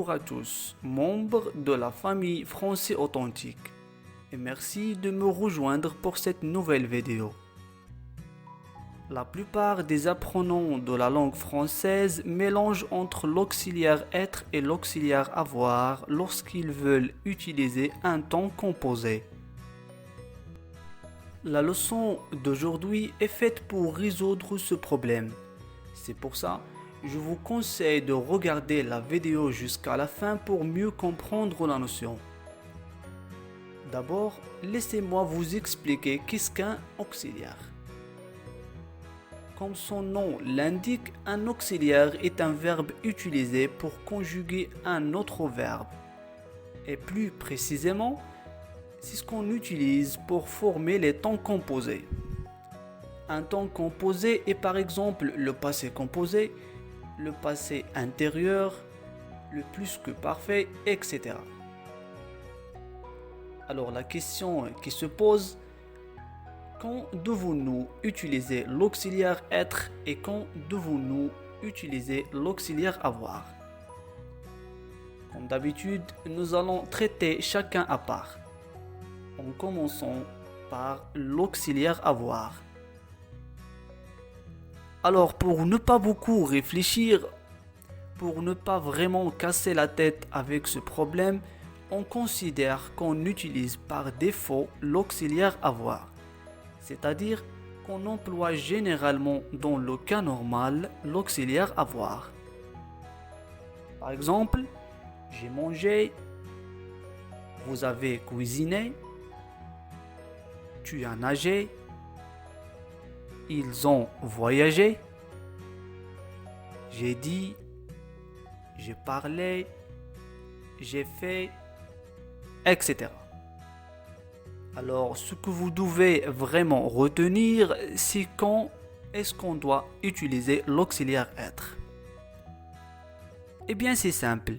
Bonjour à tous, membres de la famille Français Authentique, et merci de me rejoindre pour cette nouvelle vidéo. La plupart des apprenants de la langue française mélangent entre l'auxiliaire être et l'auxiliaire avoir lorsqu'ils veulent utiliser un temps composé. La leçon d'aujourd'hui est faite pour résoudre ce problème. C'est pour ça que je vous conseille de regarder la vidéo jusqu'à la fin pour mieux comprendre la notion. D'abord, laissez-moi vous expliquer qu'est-ce qu'un auxiliaire. Comme son nom l'indique, un auxiliaire est un verbe utilisé pour conjuguer un autre verbe. Et plus précisément, c'est ce qu'on utilise pour former les temps composés. Un temps composé est par exemple le passé composé, le passé intérieur, le plus que parfait, etc. Alors la question qui se pose, quand devons-nous utiliser l'auxiliaire être et quand devons-nous utiliser l'auxiliaire avoir? Comme d'habitude, nous allons traiter chacun à part. En commençant par l'auxiliaire avoir. Alors pour ne pas beaucoup réfléchir, pour ne pas vraiment casser la tête avec ce problème, on considère qu'on utilise par défaut l'auxiliaire avoir. C'est-à-dire qu'on emploie généralement dans le cas normal l'auxiliaire avoir. Par exemple, j'ai mangé, vous avez cuisiné, tu as nagé, ils ont voyagé, j'ai dit, j'ai parlé, j'ai fait, etc. Alors, ce que vous devez vraiment retenir, c'est quand est-ce qu'on doit utiliser l'auxiliaire être. Eh bien, c'est simple.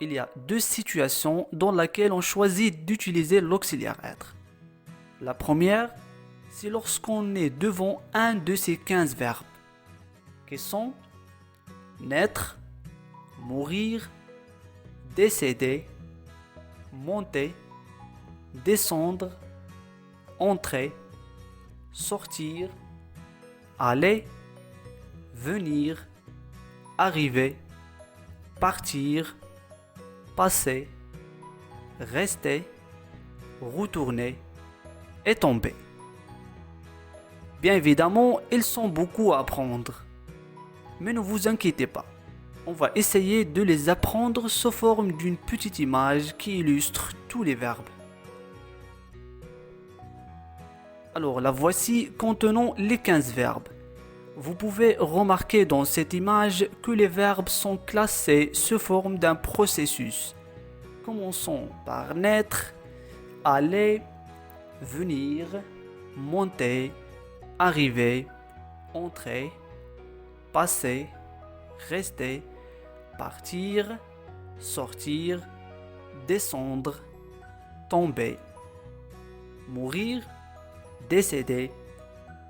Il y a deux situations dans lesquelles on choisit d'utiliser l'auxiliaire être. La première, c'est lorsqu'on est devant un de ces 15 verbes, qui sont naître, mourir, décéder, monter, descendre, entrer, sortir, aller, venir, arriver, partir, passer, rester, retourner et tomber. Bien évidemment, ils sont beaucoup à apprendre. Mais ne vous inquiétez pas. On va essayer de les apprendre sous forme d'une petite image qui illustre tous les verbes. Alors la voici contenant les 15 verbes. Vous pouvez remarquer dans cette image que les verbes sont classés sous forme d'un processus. Commençons par naître, aller, venir, monter, arriver, entrer, passer, rester, partir, sortir, descendre, tomber, mourir, décéder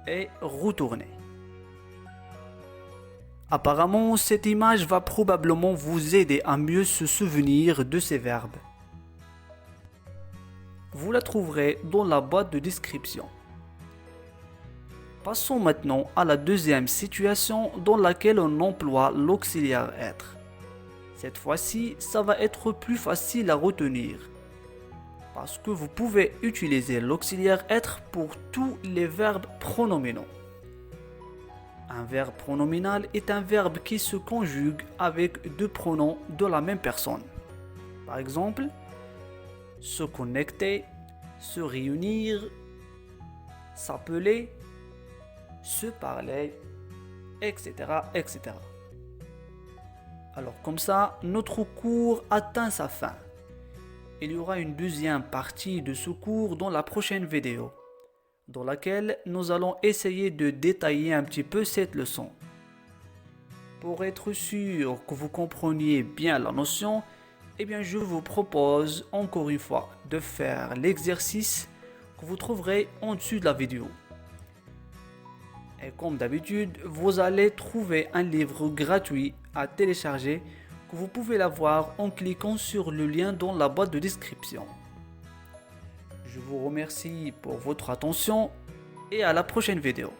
et retourner. Apparemment, cette image va probablement vous aider à mieux se souvenir de ces verbes. Vous la trouverez dans la boîte de description. Passons maintenant à la deuxième situation dans laquelle on emploie l'auxiliaire être. Cette fois-ci, ça va être plus facile à retenir. Parce que vous pouvez utiliser l'auxiliaire être pour tous les verbes pronominaux. Un verbe pronominal est un verbe qui se conjugue avec deux pronoms de la même personne. Par exemple, se connecter, se réunir, s'appeler, se parler, etc., etc. Alors comme ça, notre cours atteint sa fin. Il y aura une deuxième partie de ce cours dans la prochaine vidéo, dans laquelle nous allons essayer de détailler un petit peu cette leçon. Pour être sûr que vous compreniez bien la notion, eh bien je vous propose encore une fois de faire l'exercice que vous trouverez en dessus de la vidéo. Et comme d'habitude, vous allez trouver un livre gratuit à télécharger que vous pouvez la voir en cliquant sur le lien dans la boîte de description. Je vous remercie pour votre attention et à la prochaine vidéo.